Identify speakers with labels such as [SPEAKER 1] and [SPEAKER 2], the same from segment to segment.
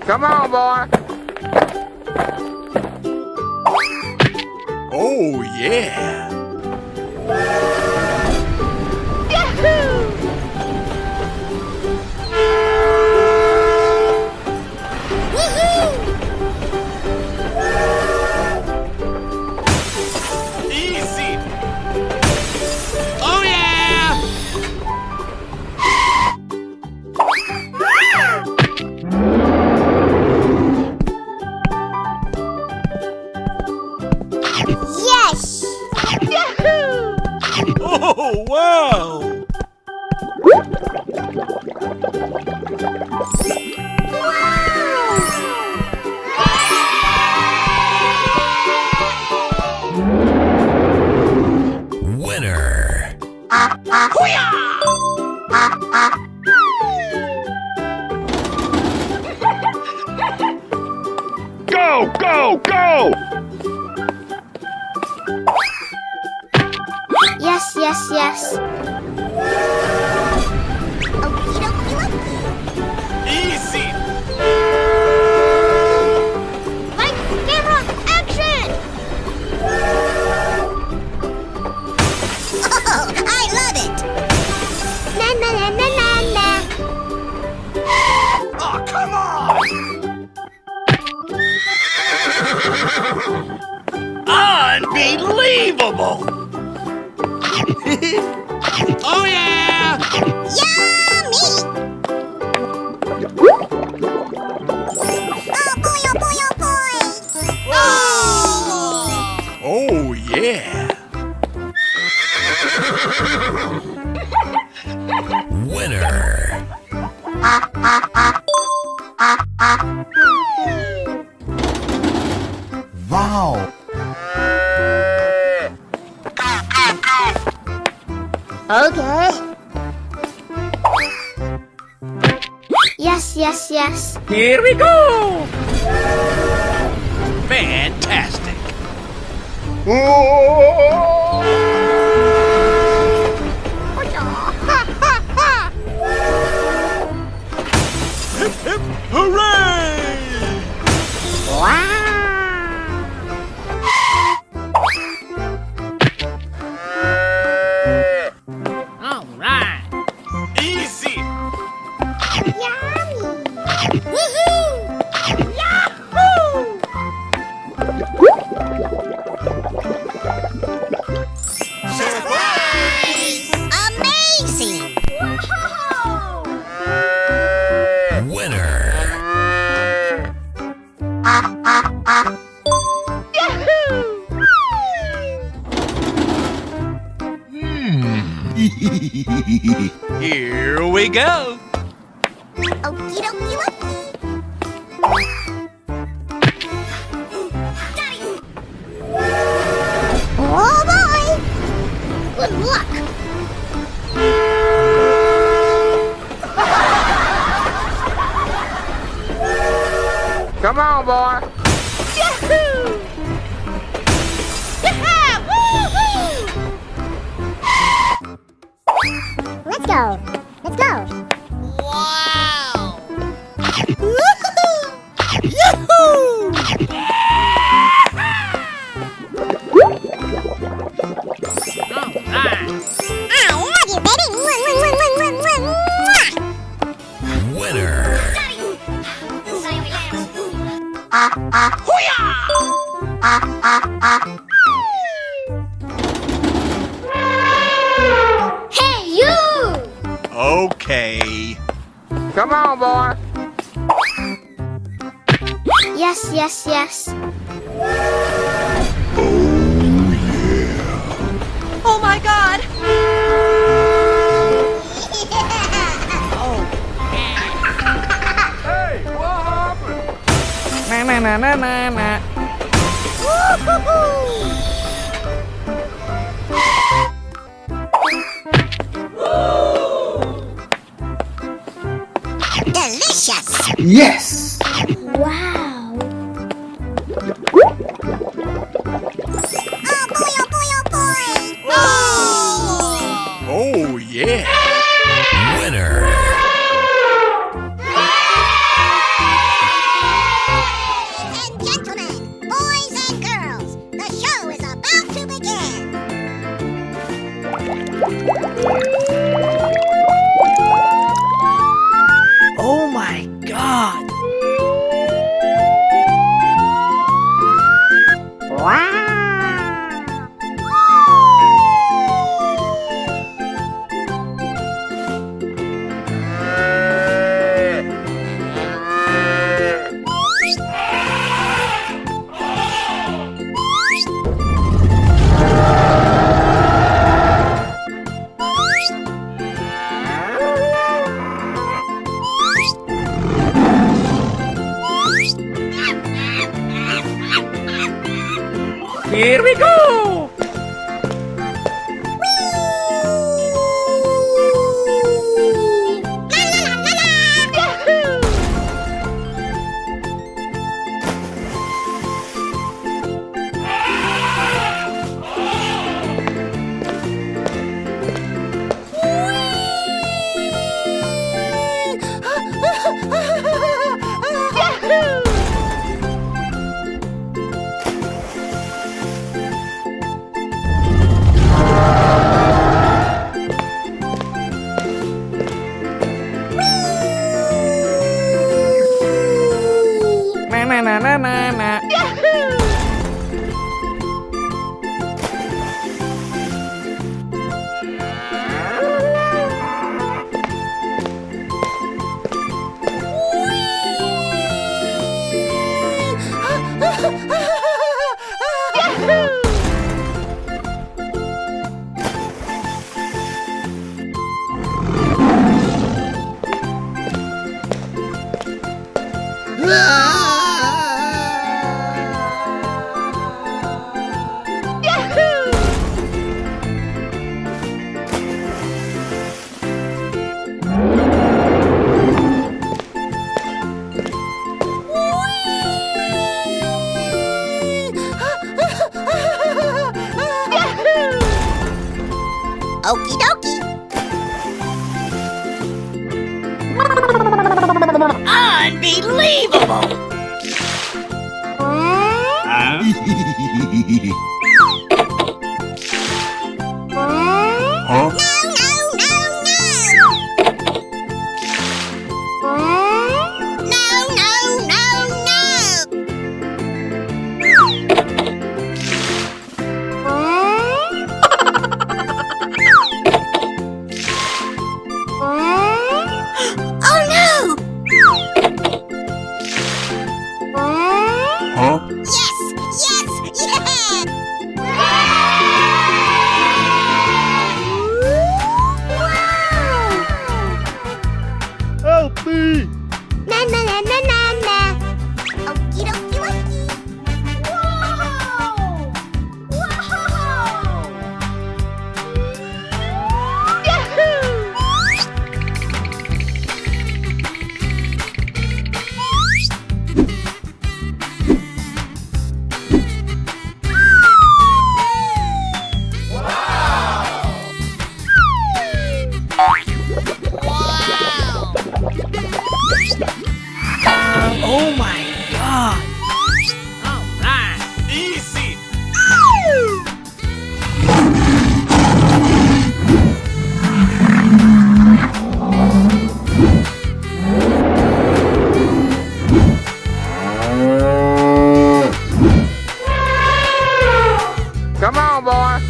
[SPEAKER 1] Come on, boy.
[SPEAKER 2] Oh, yeah. Easy. Oh, yeah.
[SPEAKER 3] Yes!
[SPEAKER 4] Yahoo!
[SPEAKER 2] Oh, wow. Winner.
[SPEAKER 1] Go, go, go!
[SPEAKER 3] Yes, yes, yes. Okie dokie dokie.
[SPEAKER 2] Easy.
[SPEAKER 3] Lights, camera, action! Oh, I love it! Na na na na na na.
[SPEAKER 2] Oh, come on. Unbelievable. Oh, yeah.
[SPEAKER 3] Yummy! Oh boy, oh boy, oh boy!
[SPEAKER 2] Oh, yeah. Winner. Wow.
[SPEAKER 3] Okay. Yes, yes, yes.
[SPEAKER 4] Here we go!
[SPEAKER 2] Fantastic. Hip, hip, hooray!
[SPEAKER 4] All right.
[SPEAKER 2] Easy.
[SPEAKER 3] Yummy! Woohoo!
[SPEAKER 4] Yahoo!
[SPEAKER 3] Surprise! Amazing!
[SPEAKER 2] Winner. Here we go.
[SPEAKER 3] Okie dokie dokie. Oh boy! Good luck!
[SPEAKER 1] Come on, boy.
[SPEAKER 4] Yahoo! Yeah! Woo-hoo!
[SPEAKER 3] Let's go! Let's go!
[SPEAKER 4] Wow!
[SPEAKER 3] Yahoo!
[SPEAKER 4] All right.
[SPEAKER 3] I love you, baby!
[SPEAKER 2] Winner.
[SPEAKER 3] Hey, you!
[SPEAKER 2] Okay.
[SPEAKER 1] Come on, boy.
[SPEAKER 3] Yes, yes, yes.
[SPEAKER 4] Oh my God!
[SPEAKER 1] Hey, what happened?
[SPEAKER 4] Na na na na na na.
[SPEAKER 3] Delicious!
[SPEAKER 5] Yes!
[SPEAKER 3] Wow! Oh boy, oh boy,
[SPEAKER 4] Here we go! Na.
[SPEAKER 3] Okie dokie.
[SPEAKER 4] Unbelievable!
[SPEAKER 1] Huh? Huh? Help me!
[SPEAKER 3] Na na na na na na. Okie dokie dokie. Wow! Wow!
[SPEAKER 4] Oh my god! All right!
[SPEAKER 2] Easy.
[SPEAKER 1] Come on, boy.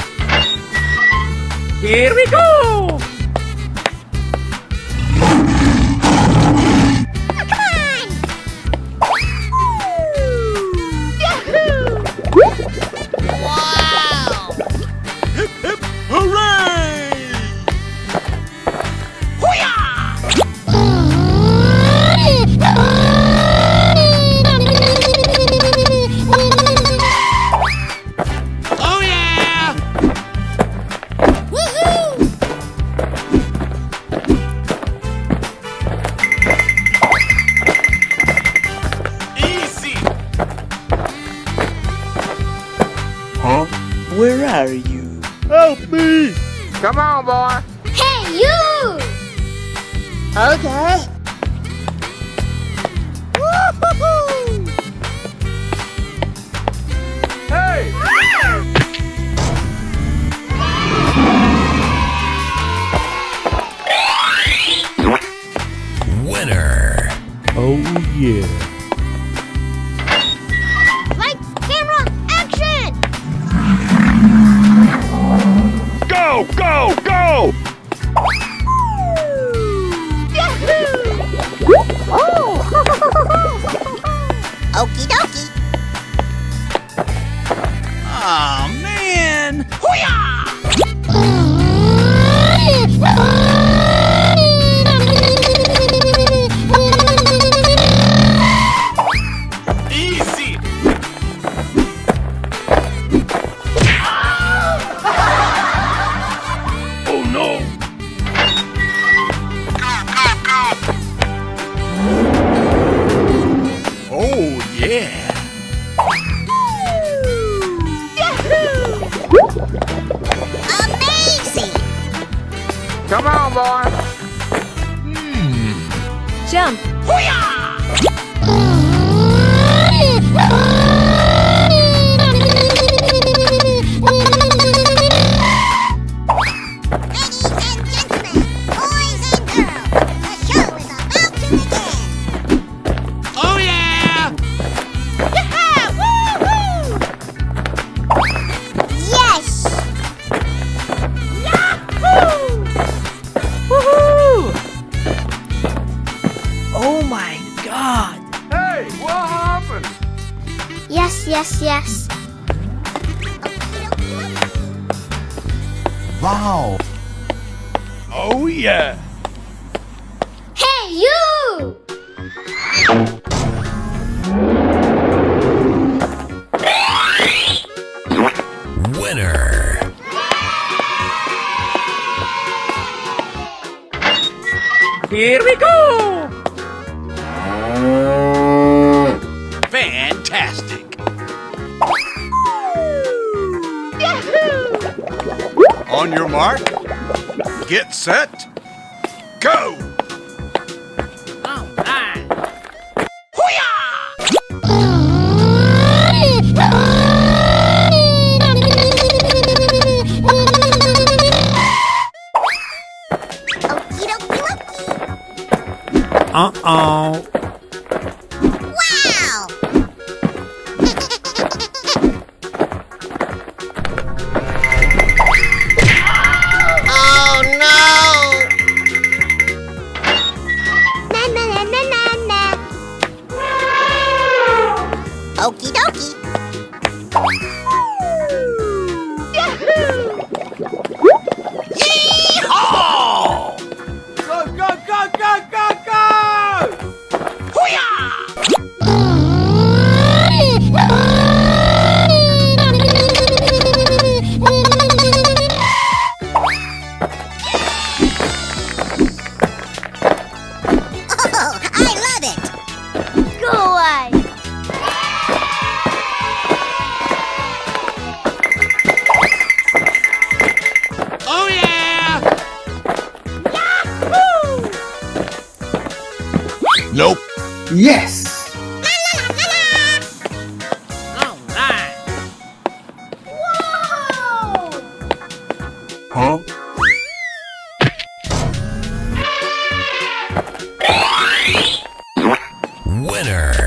[SPEAKER 4] Here we go!
[SPEAKER 3] Wow!
[SPEAKER 2] Hip hip hooray!
[SPEAKER 4] Oh yeah!
[SPEAKER 3] Woohoo!
[SPEAKER 2] Easy.
[SPEAKER 1] Huh?
[SPEAKER 5] Where are you?
[SPEAKER 1] Help me! Come on, boy.
[SPEAKER 3] Hey, you! Okay. Woo-hoo-hoo!
[SPEAKER 1] Hey!
[SPEAKER 2] Winner.
[SPEAKER 1] Oh, yeah.
[SPEAKER 3] Light, camera, action!
[SPEAKER 1] Go, go, go!
[SPEAKER 3] Okie dokie.
[SPEAKER 2] Aw, man.
[SPEAKER 6] jump.
[SPEAKER 3] Ladies and gentlemen, boys and girls, the show is about to begin.
[SPEAKER 4] Oh yeah!
[SPEAKER 3] Yes!
[SPEAKER 4] Woohoo! Oh my God!
[SPEAKER 1] Hey, what happened?
[SPEAKER 3] Yes, yes, yes.
[SPEAKER 2] Wow.
[SPEAKER 1] Oh yeah.
[SPEAKER 3] Hey, you!
[SPEAKER 2] Winner.
[SPEAKER 4] Here we go!
[SPEAKER 2] Fantastic. On your mark. Get set. Go.
[SPEAKER 4] All right.
[SPEAKER 3] Okie dokie dokie.
[SPEAKER 1] Uh-oh.
[SPEAKER 3] Wow! Oh no! Na na na na na na. Okie dokie.
[SPEAKER 2] Yeehaw!
[SPEAKER 1] Go, go, go, go, go, go!
[SPEAKER 3] Oh, I love it. Go away.
[SPEAKER 4] Oh yeah!
[SPEAKER 2] Nope.
[SPEAKER 5] Yes!
[SPEAKER 4] All right.
[SPEAKER 1] Huh?
[SPEAKER 2] Winner.